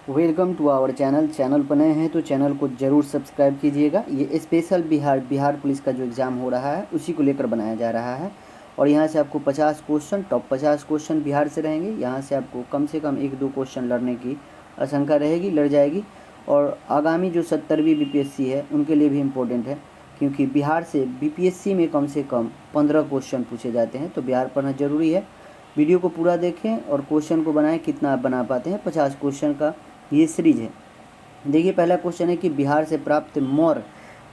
Welcome to our channel पर नए हैं तो चैनल को ज़रूर सब्सक्राइब कीजिएगा। ये स्पेशल बिहार पुलिस का जो एग्ज़ाम हो रहा है उसी को लेकर बनाया जा रहा है। और यहाँ से आपको 50 क्वेश्चन, टॉप 50 क्वेश्चन बिहार से रहेंगे। यहाँ से आपको कम से कम 1-2 क्वेश्चन लड़ने की आशंका रहेगी, लड़ जाएगी। और आगामी जो 70वीं बीपीएससी है उनके लिए भी इम्पोर्टेंट है, क्योंकि बिहार से बीपीएससी में कम से कम 15 क्वेश्चन पूछे जाते हैं, तो बिहार पढ़ना ज़रूरी है। वीडियो को पूरा देखें और क्वेश्चन को बनाएं, कितना आप बना पाते हैं। 50 क्वेश्चन का ये सीरीज है। देखिए, पहला क्वेश्चन है कि बिहार से प्राप्त मौर्य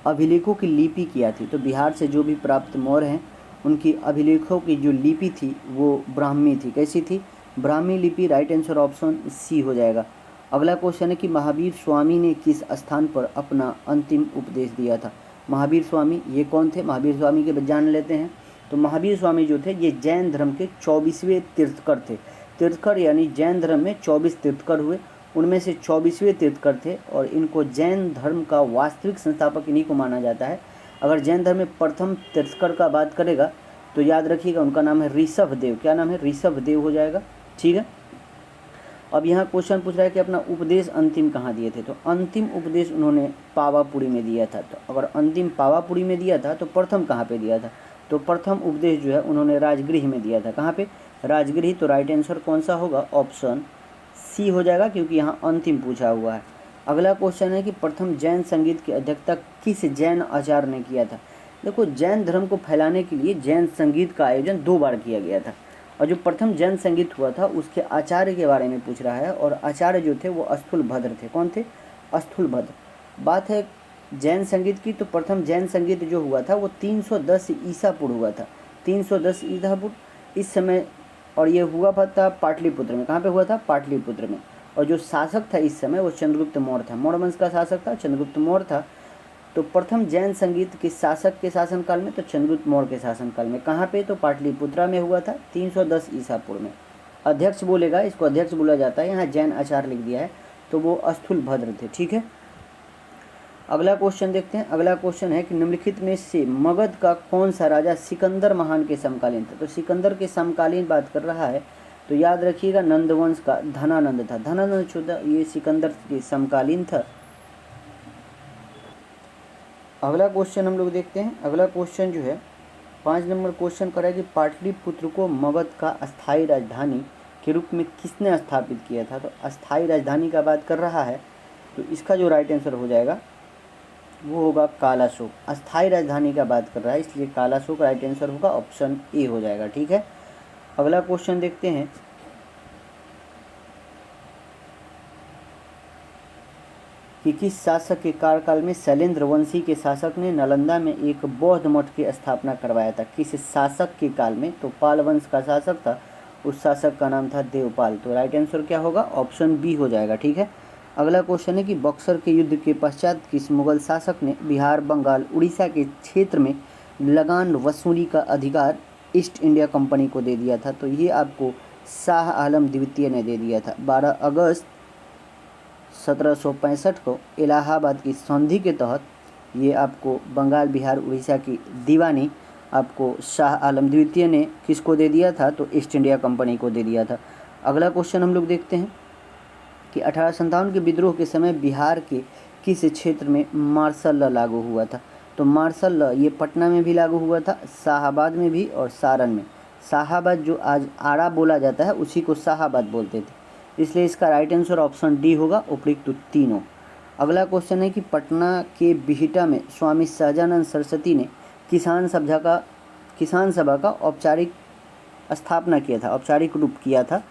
अभिलेखों की लिपि क्या थी। तो बिहार से जो भी प्राप्त मौर्य हैं उनकी अभिलेखों की जो लिपि थी वो ब्राह्मी थी। कैसी थी? ब्राह्मी लिपि। राइट आंसर ऑप्शन सी हो जाएगा। अगला क्वेश्चन है कि महावीर स्वामी ने किस स्थान पर अपना अंतिम उपदेश दिया था। महावीर स्वामी ये कौन थे? महावीर स्वामी के जान लेते हैं। तो महावीर स्वामी जो थे ये जैन धर्म के 24वें तीर्थकर थे। तीर्थकर यानी जैन धर्म में 24 तीर्थकर हुए, उनमें से 24वें तीर्थकर थे। और इनको जैन धर्म का वास्तविक संस्थापक इन्हीं को माना जाता है। अगर जैन धर्म में प्रथम तीर्थकर का बात करेगा तो याद रखिएगा उनका नाम है ऋषभदेव। क्या नाम है? ऋषभदेव हो जाएगा। ठीक है। अब यहाँ क्वेश्चन पूछ रहा है कि अपना उपदेश अंतिम कहाँ दिए थे। तो अंतिम उपदेश उन्होंने पावापुरी में दिया था। तो अगर अंतिम पावापुरी में दिया था तो प्रथम कहाँ पे दिया था? तो प्रथम उपदेश जो है उन्होंने राजगृह में दिया था। कहाँ पे? राजगृह। तो राइट आंसर कौन सा होगा? ऑप्शन सी हो जाएगा, क्योंकि यहाँ अंतिम पूछा हुआ है। अगला क्वेश्चन है कि प्रथम जैन संगीत की अध्यक्षता किस जैन आचार्य ने किया था। देखो, जैन धर्म को फैलाने के लिए जैन संगीत का आयोजन 2 बार किया गया था। और जो प्रथम जैन संगीत हुआ था उसके आचार्य के बारे में पूछ रहा है। और आचार्य जो थे वो अस्थूलभद्र थे। कौन थे? अस्थूलभद्र। बात है जैन संगीत की, तो प्रथम जैन संगीत जो हुआ था वो 310 ईसा पूर्व हुआ था। 310 ईसा पूर्व इस समय। और ये हुआ था पाटलिपुत्र में। कहाँ पे हुआ था? पाटलिपुत्र में। और जो शासक था इस समय वो चंद्रगुप्त मौर्य था। मौर्य वंश का शासक था, चंद्रगुप्त मौर्य था। तो प्रथम जैन संगीत के शासक के शासनकाल में, तो चंद्रगुप्त मौर्य के शासनकाल में। कहाँ पे? तो पाटलिपुत्रा में हुआ था 310 ईसा पूर्व में। अध्यक्ष बोलेगा, इसको अध्यक्ष बोला जाता है। यहाँ जैन आचार्य लिख दिया है तो वो अस्थूलभद्र थे। ठीक है। अगला क्वेश्चन देखते हैं। अगला क्वेश्चन है कि निम्नलिखित में से मगध का कौन सा राजा सिकंदर महान के समकालीन था। तो सिकंदर के समकालीन बात कर रहा है तो याद रखिएगा नंदवंश का धनानंद था। धनानंद चौथा ये सिकंदर के समकालीन था। अगला क्वेश्चन हम लोग देखते हैं। अगला क्वेश्चन जो है 5 नंबर क्वेश्चन कर रहा है कि पाटलिपुत्र को मगध का अस्थायी राजधानी के रूप में किसने स्थापित किया था। तो अस्थायी राजधानी का बात कर रहा है तो इसका जो राइट आंसर हो जाएगा वो होगा कालाशोक। अस्थायी राजधानी का बात कर रहा है इसलिए कालाशोक राइट आंसर होगा, ऑप्शन ए हो जाएगा। ठीक है। अगला क्वेश्चन देखते हैं कि किस शासक के कार्यकाल में शैलेंद्र वंशी के शासक ने नालंदा में एक बौद्ध मठ की स्थापना करवाया था। किस शासक के काल में? तो पाल वंश का शासक था, उस शासक का नाम था देवपाल। तो राइट आंसर क्या होगा? ऑप्शन बी हो जाएगा। ठीक है। अगला क्वेश्चन है कि बक्सर के युद्ध के पश्चात किस मुगल शासक ने बिहार, बंगाल, उड़ीसा के क्षेत्र में लगान वसूली का अधिकार ईस्ट इंडिया कंपनी को दे दिया था। तो ये आपको शाह आलम द्वितीय ने दे दिया था। 12 अगस्त 1765 को इलाहाबाद की संधि के तहत ये आपको बंगाल, बिहार, उड़ीसा की दीवानी आपको शाह आलम द्वितीय ने किसको दे दिया था? तो ईस्ट इंडिया कंपनी को दे दिया था। अगला क्वेश्चन हम लोग देखते हैं कि 1857 के विद्रोह के समय बिहार के किस क्षेत्र में मार्शल लॉ लागू हुआ था। तो मार्शल लॉ ये पटना में भी लागू हुआ था, शाहाबाद में भी और सारण में। शाहाबाद जो आज आरा बोला जाता है उसी को शाहाबाद बोलते थे, इसलिए इसका राइट आंसर ऑप्शन डी होगा, उपयुक्त तीनों। अगला क्वेश्चन है कि पटना के बिहिटा में स्वामी सहजानंद सरस्वती ने किसान सभा का औपचारिक स्थापना किया था, औपचारिक रूप किया था।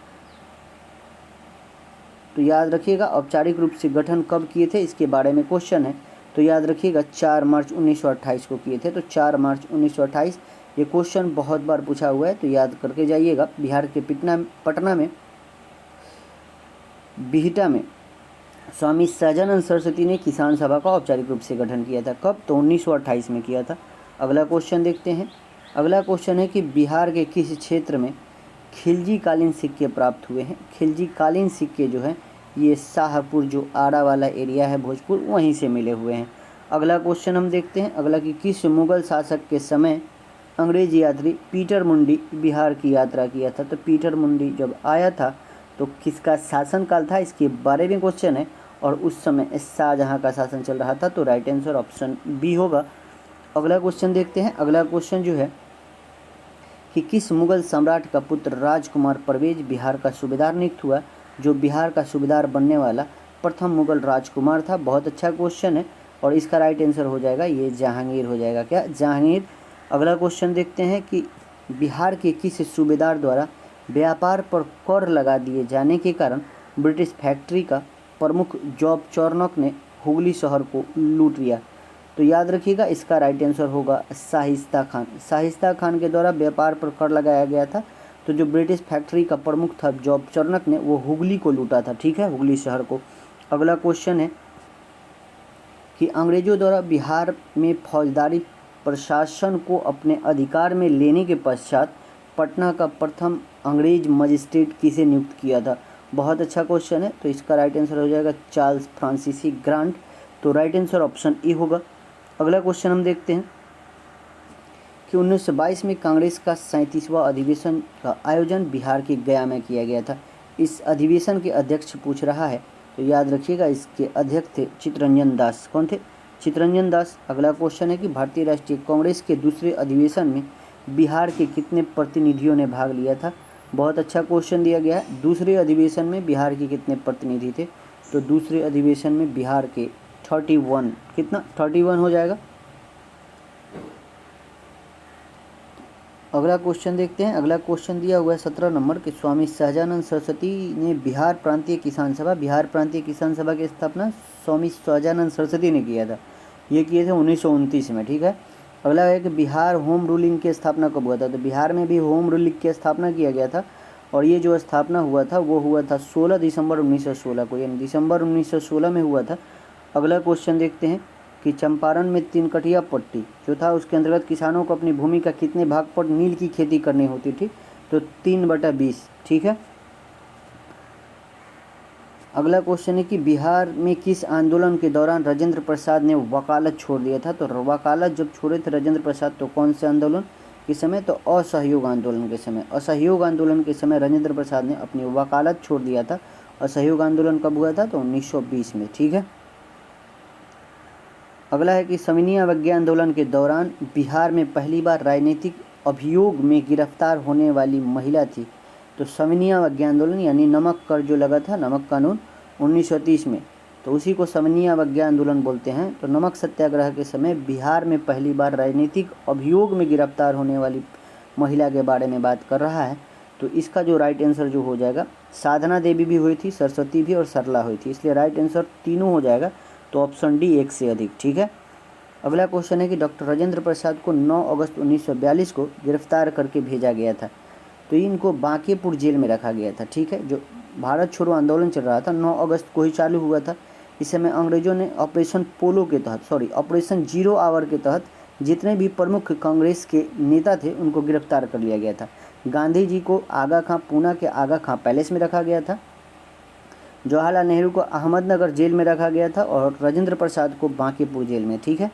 तो याद रखिएगा औपचारिक रूप से गठन कब किए थे इसके बारे में क्वेश्चन है। तो याद रखिएगा 4 मार्च 1928 को किए थे। तो 4 मार्च 1928 ये क्वेश्चन बहुत बार पूछा हुआ है तो याद करके जाइएगा। बिहार के पटना में बिहिटा में स्वामी सहजानंद सरस्वती ने किसान सभा का औपचारिक रूप से गठन किया था। कब? तो 1928 में किया था। अगला क्वेश्चन देखते हैं। अगला क्वेश्चन है कि बिहार के किस क्षेत्र में खिलजी कालीन सिक्के प्राप्त हुए हैं। खिलजी कालीन सिक्के जो हैं ये शाहपुर जो आरा वाला एरिया है भोजपुर वहीं से मिले हुए हैं। अगला क्वेश्चन हम देखते हैं। अगला कि किस मुगल शासक के समय अंग्रेज यात्री पीटर मुंडी बिहार की यात्रा किया था। तो पीटर मुंडी जब आया था तो किसका शासनकाल था इसके बारे में क्वेश्चन है, और उस समय शाहजहाँ का शासन चल रहा था, तो राइट आंसर ऑप्शन बी होगा। अगला क्वेश्चन देखते हैं। अगला क्वेश्चन जो है कि किस मुगल सम्राट का पुत्र राजकुमार परवेज बिहार का सूबेदार नियुक्त हुआ। जो बिहार का सूबेदार बनने वाला प्रथम मुगल राजकुमार था। बहुत अच्छा क्वेश्चन है, और इसका राइट आंसर हो जाएगा ये जहांगीर हो जाएगा। क्या? जहांगीर। अगला क्वेश्चन देखते हैं कि बिहार के किस सूबेदार द्वारा व्यापार पर कर लगा दिए जाने के कारण ब्रिटिश फैक्ट्री का प्रमुख जॉब चौर्नक ने हुगली शहर को लूट लिया। तो याद रखिएगा इसका राइट आंसर होगा शाहिस्ता खान। शाहिस्ता खान के द्वारा व्यापार पर कर लगाया गया था। तो जो ब्रिटिश फैक्ट्री का प्रमुख था जॉब चौर्नक ने, वो हुगली को लूटा था। ठीक है, हुगली शहर को। अगला क्वेश्चन है कि अंग्रेजों द्वारा बिहार में फौजदारी प्रशासन को अपने अधिकार में लेने के पश्चात पटना का प्रथम अंग्रेज मजिस्ट्रेट किसे नियुक्त किया था। बहुत अच्छा क्वेश्चन है, तो इसका राइट आंसर हो जाएगा चार्ल्स फ्रांसिसी ग्रांट। तो राइट आंसर ऑप्शन ए होगा। अगला क्वेश्चन हम देखते हैं कि 1922 में कांग्रेस का 37वां अधिवेशन का आयोजन बिहार के गया में किया गया था। इस अधिवेशन के अध्यक्ष पूछ रहा है, तो याद रखिएगा इसके अध्यक्ष थे चित्तरंजन दास। कौन थे? चित्तरंजन दास। अगला क्वेश्चन है कि भारतीय राष्ट्रीय कांग्रेस के दूसरे अधिवेशन में बिहार के कितने प्रतिनिधियों ने भाग लिया था। बहुत अच्छा क्वेश्चन दिया गया है। दूसरे अधिवेशन में बिहार के कितने प्रतिनिधि थे। तो दूसरे अधिवेशन में बिहार के 31, कितना? 31 हो जाएगा। अगला क्वेश्चन देखते हैं। अगला क्वेश्चन दिया हुआ है 17 नंबर के स्वामी सहजानंद सरस्वती ने बिहार प्रांतीय किसान सभा की स्थापना स्वामी सहजानंद सरस्वती ने किया था। ये किए थे 1929 में। ठीक है। अगला है कि बिहार होम रूलिंग की स्थापना कब हुआ था। तो बिहार में भी होम रूलिंग की स्थापना किया गया था, और ये जो स्थापना हुआ था वो हुआ था 16 दिसंबर 1916 को, यानी दिसंबर 1916 में हुआ था। अगला क्वेश्चन देखते हैं कि चंपारण में 3 कठिया पट्टी जो था उसके अंतर्गत किसानों को अपनी भूमि का कितने भाग पर नील की खेती करनी होती थी। तो 3/20। ठीक है। अगला क्वेश्चन है कि बिहार में किस आंदोलन के दौरान राजेंद्र प्रसाद ने वकालत छोड़ दिया था। तो वकालत जब छोड़े थे राजेंद्र प्रसाद, तो कौन से आंदोलन के समय? तो असहयोग आंदोलन के समय। असहयोग आंदोलन के समय राजेंद्र प्रसाद ने अपनी वकालत छोड़ दिया था। असहयोग आंदोलन कब हुआ था? तो 1920 में। ठीक है। अगला है कि सविनय अवज्ञा आंदोलन के दौरान बिहार में पहली बार राजनीतिक अभियोग में गिरफ्तार होने वाली महिला थी। तो सविनय अवज्ञा आंदोलन यानी नमक कर जो लगा था, नमक कानून 1930 में, तो उसी को सविनय अवज्ञा आंदोलन बोलते हैं। तो नमक सत्याग्रह के समय बिहार में पहली बार राजनीतिक अभियोग में गिरफ्तार होने वाली महिला के बारे में बात कर रहा है। तो इसका जो राइट आंसर जो हो जाएगा, साधना देवी भी हुई थी, सरस्वती भी और सरला हुई थी, इसलिए राइट आंसर तीनों हो जाएगा। तो ऑप्शन डी 1 से अधिक। ठीक है। अगला क्वेश्चन है कि डॉक्टर राजेंद्र प्रसाद को 9 अगस्त 1942 को गिरफ्तार करके भेजा गया था। तो इनको बांकीपुर जेल में रखा गया था। ठीक है। जो भारत छोड़ो आंदोलन चल रहा था 9 अगस्त को ही चालू हुआ था। इस समय अंग्रेजों ने ऑपरेशन पोलो के तहत, ऑपरेशन 0 आवर के तहत जितने भी प्रमुख कांग्रेस के नेता थे उनको गिरफ्तार कर लिया गया था। गांधी जी को आगा खां, पूना के आगा खां पैलेस में रखा गया था। जवाहरलाल नेहरू को अहमदनगर जेल में रखा गया था, और राजेंद्र प्रसाद को बांकीपुर जेल में। ठीक है।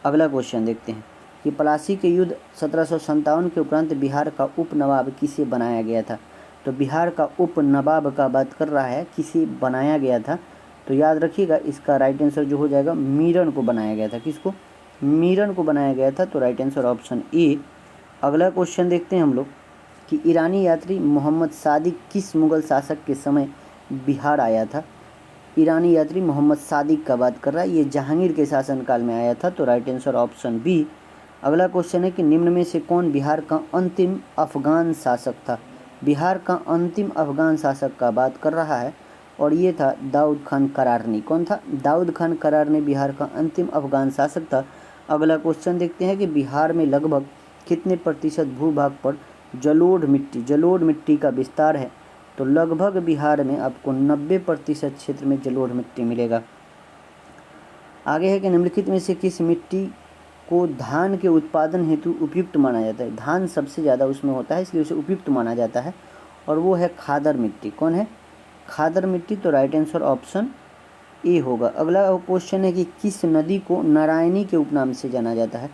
अगला क्वेश्चन देखते हैं कि प्लासी के युद्ध 1757 के उपरांत बिहार का उप नवाब किसे बनाया गया था। तो बिहार का उप नवाब का बात कर रहा है, किसे बनाया गया था। तो याद रखिएगा इसका राइट आंसर जो हो जाएगा मीरन को बनाया गया था। किसको? मीरन को बनाया गया था। तो राइट आंसर ऑप्शन ए। अगला क्वेश्चन देखते हैं हम लोग कि ईरानी यात्री मोहम्मद सादिक किस मुगल शासक के समय बिहार आया था। ईरानी यात्री मोहम्मद सादिक का बात कर रहा है, ये जहांगीर के शासनकाल में आया था। तो राइट आंसर ऑप्शन बी। अगला क्वेश्चन है कि निम्न में से कौन बिहार का अंतिम अफगान शासक था। बिहार का अंतिम अफगान शासक का बात कर रहा है, और ये था दाऊद खान करारनी। कौन था? दाऊद खान करारनी बिहार का अंतिम अफगान शासक था। अगला क्वेश्चन देखते हैं कि बिहार में लगभग कितने प्रतिशत भूभाग पर जलोढ़ मिट्टी का विस्तार है। तो लगभग बिहार में आपको 90% क्षेत्र में जलोढ़ मिट्टी मिलेगा। आगे है कि निम्नलिखित में से किस मिट्टी को धान के उत्पादन हेतु उपयुक्त माना जाता है। धान सबसे ज़्यादा उसमें होता है, इसलिए उसे उपयुक्त माना जाता है, और वो है खादर मिट्टी। कौन है? खादर मिट्टी। तो राइट आंसर ऑप्शन ए होगा। अगला क्वेश्चन है कि किस नदी को नारायणी के उपनाम से जाना जाता है।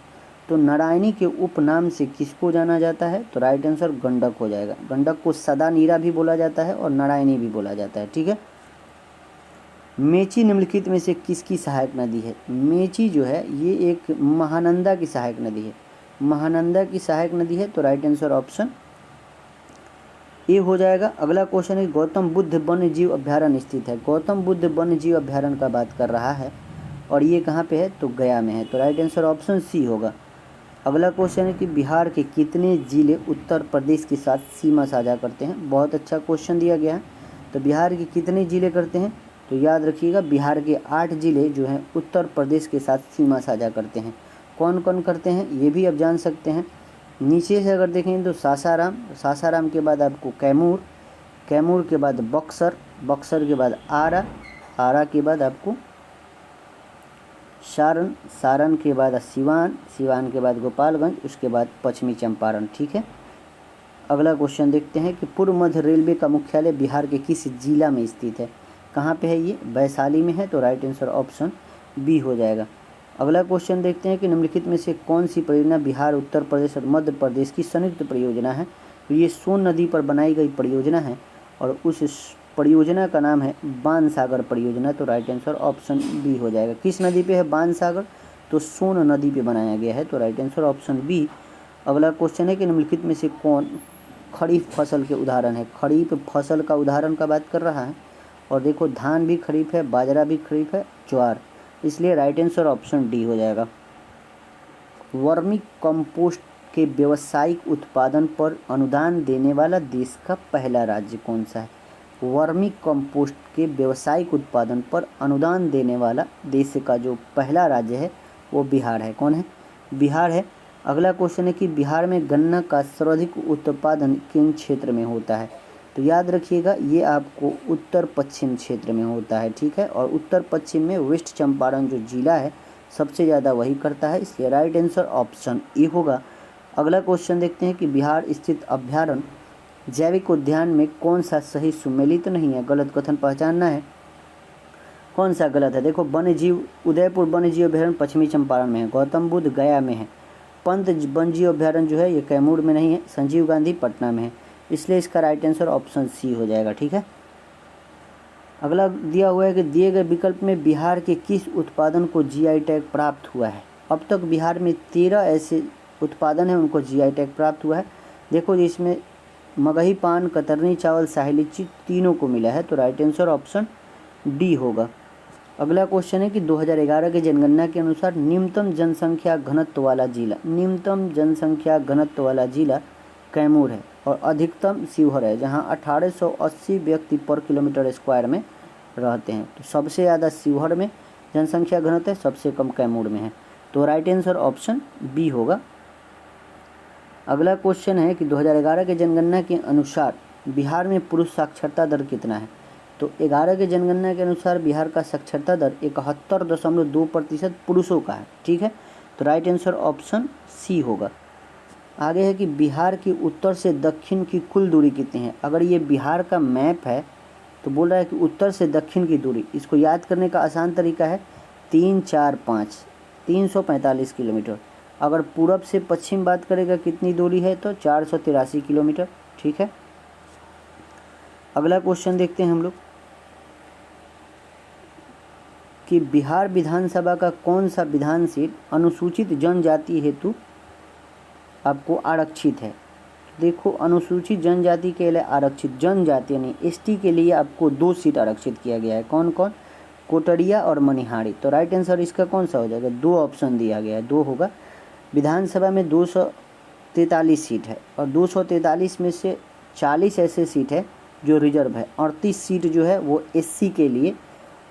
तो नारायणी के उपनाम से किसको जाना जाता है? तो राइट आंसर गंडक हो जाएगा। गंडक को सदा नीरा भी बोला जाता है और नारायणी भी बोला जाता है, ठीक है। मेची निम्नलिखित में से किसकी सहायक नदी है? मेची जो है ये एक महानंदा की सहायक नदी है। महानंदा की सहायक नदी है, तो राइट आंसर ऑप्शन ए हो जाएगा। अगला क्वेश्चन है गौतम बुद्ध वन्य जीव अभ्यारण्य स्थित है। गौतम बुद्ध वन्य जीव अभ्यारण्य का बात कर रहा है और ये कहाँ पे है? तो गया में है, तो राइट आंसर ऑप्शन सी होगा। अगला क्वेश्चन है कि बिहार के कितने जिले उत्तर प्रदेश के साथ सीमा साझा करते हैं? बहुत अच्छा क्वेश्चन दिया गया है। तो बिहार के कितने जिले करते हैं? तो याद रखिएगा बिहार के 8 जिले जो हैं उत्तर प्रदेश के साथ सीमा साझा करते हैं। कौन कौन करते हैं ये भी आप जान सकते हैं। नीचे से अगर देखें तो सासाराम, सासाराम के बाद आपको कैमूर, कैमूर के बाद बक्सर, बक्सर के बाद आरा, आरा के बाद आपको सारण, सारण के बाद सिवान, सिवान के बाद गोपालगंज, उसके बाद पश्चिमी चंपारण, ठीक है। अगला क्वेश्चन देखते हैं कि पूर्व मध्य रेलवे का मुख्यालय बिहार के किस जिला में स्थित है? कहाँ पे है ये? वैशाली में है, तो राइट आंसर ऑप्शन बी हो जाएगा। अगला क्वेश्चन देखते हैं कि निम्नलिखित में से कौन सी परियोजना बिहार, उत्तर प्रदेश और मध्य प्रदेश की संयुक्त परियोजना है? तो ये सोन नदी पर बनाई गई परियोजना है और उस परियोजना का नाम है बाणसागर परियोजना, तो राइट आंसर ऑप्शन बी हो जाएगा। किस नदी पे है बाणसागर? तो सोन नदी पे बनाया गया है, तो राइट आंसर ऑप्शन बी। अगला क्वेश्चन है कि निम्नलिखित में से कौन खरीफ फसल के उदाहरण है? खरीफ फसल का उदाहरण का बात कर रहा है और देखो धान भी खरीफ है, बाजरा भी खरीफ है, ज्वार, इसलिए राइट आंसर ऑप्शन डी हो जाएगा। वर्मी कंपोस्ट के व्यावसायिक उत्पादन पर अनुदान देने वाला देश का पहला राज्य कौन सा है? वर्मी कंपोस्ट के व्यावसायिक उत्पादन पर अनुदान देने वाला देश का जो पहला राज्य है वो बिहार है। कौन है? बिहार है। अगला क्वेश्चन है कि बिहार में गन्ना का सर्वाधिक उत्पादन किन क्षेत्र में होता है? तो याद रखिएगा ये आपको उत्तर पश्चिम क्षेत्र में होता है, ठीक है। और उत्तर पश्चिम में वेस्ट चंपारण जो जिला है सबसे ज़्यादा वही करता है, इसलिए राइट आंसर ऑप्शन ए होगा। अगला क्वेश्चन देखते हैं कि बिहार स्थित अभ्यारण्य जैविक उद्यान में कौन सा सही सुमेलित नहीं है? गलत कथन पहचानना है, कौन सा गलत है? देखो वन्य जीव उदयपुर वन्य जीव अभ्यारण्य पश्चिमी चंपारण में है, गौतम बुद्ध गया में है, पंत वन्य जीव अभ्यारण्य जो है ये कैमूर में नहीं है, संजीव गांधी पटना में है, इसलिए इसका राइट आंसर ऑप्शन सी हो जाएगा, ठीक है। अगला दिया हुआ है कि दिए गए विकल्प में बिहार के किस उत्पादन को जीआई टैग प्राप्त हुआ है? अब तक बिहार में 13 ऐसे उत्पादन हैं उनको जीआई टैग प्राप्त हुआ है। देखो इसमें मगही पान, कतरनी चावल, शाही लीची तीनों को मिला है, तो राइट आंसर ऑप्शन डी होगा। अगला क्वेश्चन है कि 2011 की जनगणना के अनुसार न्यूनतम जनसंख्या घनत्व वाला जिला, न्यूनतम जनसंख्या घनत्व वाला जिला कैमूर है और अधिकतम शिवहर है, जहां 1880 व्यक्ति पर किलोमीटर स्क्वायर में रहते हैं। तो सबसे ज़्यादा शिवहर में जनसंख्या घनत्व है, सबसे कम कैमूर में है, तो राइट आंसर ऑप्शन बी होगा। अगला क्वेश्चन है कि 2011 के जनगणना के अनुसार बिहार में पुरुष साक्षरता दर कितना है? तो 11 के जनगणना के अनुसार बिहार का साक्षरता दर 71.2% पुरुषों का है, ठीक है, तो राइट आंसर ऑप्शन सी होगा। आगे है कि बिहार की उत्तर से दक्षिण की कुल दूरी कितनी है? अगर ये बिहार का मैप है तो बोल रहा है कि उत्तर से दक्षिण की दूरी, इसको याद करने का आसान तरीका है 3, 4, 5, 345 किलोमीटर। अगर पूरब से पश्चिम बात करेगा कितनी दूरी है? तो 483 किलोमीटर, ठीक है। अगला क्वेश्चन देखते हैं हम लोग कि बिहार विधानसभा का कौन सा विधान सीट अनुसूचित जनजाति हेतु आपको आरक्षित है? देखो अनुसूचित जनजाति के लिए आरक्षित जनजाति यानी एसटी के लिए आपको 2 सीट आरक्षित किया गया है। कौन कौन? कोटड़िया और मनिहारी, तो राइट आंसर इसका कौन सा हो जाएगा? 2 ऑप्शन दिया गया है, 2 होगा। विधानसभा में 243 सीट है और 243 में से 40 ऐसे सीट है जो रिजर्व है, 38 सीट जो है वो एससी के लिए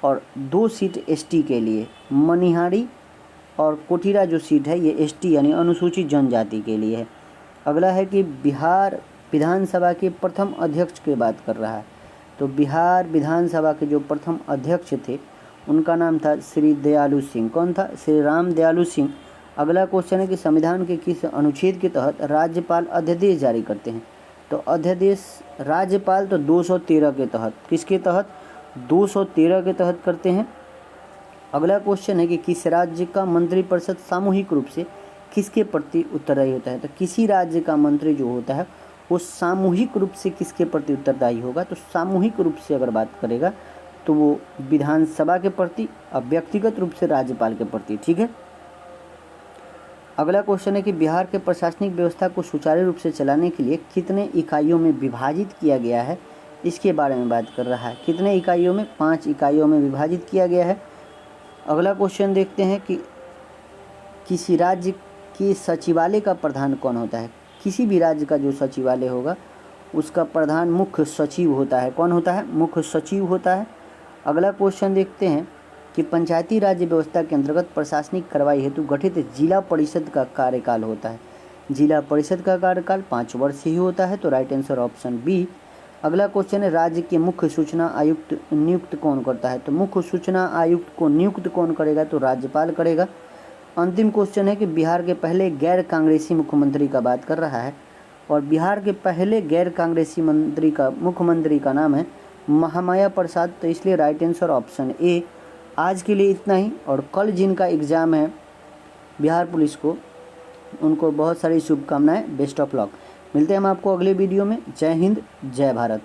और 2 सीट एसटी के लिए। मनिहारी और कोटिरा जो सीट है ये एसटी यानी अनुसूचित जनजाति के लिए है। अगला है कि बिहार विधानसभा के प्रथम अध्यक्ष की बात कर रहा है, तो बिहार विधानसभा के जो प्रथम अध्यक्ष थे उनका नाम था श्री दयालु सिंह। कौन था? श्री राम दयालु सिंह। अगला क्वेश्चन है कि संविधान के किस अनुच्छेद के तहत राज्यपाल अध्यादेश जारी करते हैं? तो अध्यादेश राज्यपाल तो 213 के तहत, किसके तहत? 213 के तहत करते हैं। अगला क्वेश्चन है कि किस राज्य का मंत्रिपरिषद सामूहिक रूप से किसके प्रति उत्तरदायी होता है? तो किसी राज्य का मंत्री जो होता है वो सामूहिक रूप से किसके प्रति उत्तरदायी होगा? तो सामूहिक रूप से अगर बात करेगा तो वो विधानसभा के प्रति और व्यक्तिगत रूप से राज्यपाल के प्रति। ठीक है। अगला क्वेश्चन है कि बिहार के प्रशासनिक व्यवस्था को सुचारू रूप से चलाने के लिए कितने इकाइयों में विभाजित किया गया है, इसके बारे में बात कर रहा है। कितने इकाइयों में? 5 इकाइयों में विभाजित किया गया है। अगला क्वेश्चन देखते हैं कि किसी राज्य के सचिवालय का प्रधान कौन होता है? किसी भी राज्य का जो सचिवालय होगा उसका प्रधान मुख्य सचिव होता है। कौन होता है? मुख्य सचिव होता है। अगला क्वेश्चन देखते हैं कि पंचायती राज व्यवस्था के अंतर्गत प्रशासनिक कार्रवाई हेतु गठित जिला परिषद का कार्यकाल होता है। जिला परिषद का कार्यकाल 5 वर्ष ही होता है, तो राइट आंसर ऑप्शन बी। अगला क्वेश्चन है राज्य के मुख्य सूचना आयुक्त नियुक्त कौन करता है? तो मुख्य सूचना आयुक्त को नियुक्त कौन करेगा? तो राज्यपाल करेगा। अंतिम क्वेश्चन है कि बिहार के पहले गैर कांग्रेसी मुख्यमंत्री का बात कर रहा है और बिहार के पहले गैर कांग्रेसी मुख्यमंत्री का नाम है महामाया प्रसाद, तो इसलिए राइट आंसर ऑप्शन ए। आज के लिए इतना ही, और कल जिनका एग्ज़ाम है बिहार पुलिस को उनको बहुत सारी शुभकामनाएं, बेस्ट ऑफ लक। मिलते हैं हम आपको अगले वीडियो में। जय हिंद, जय भारत।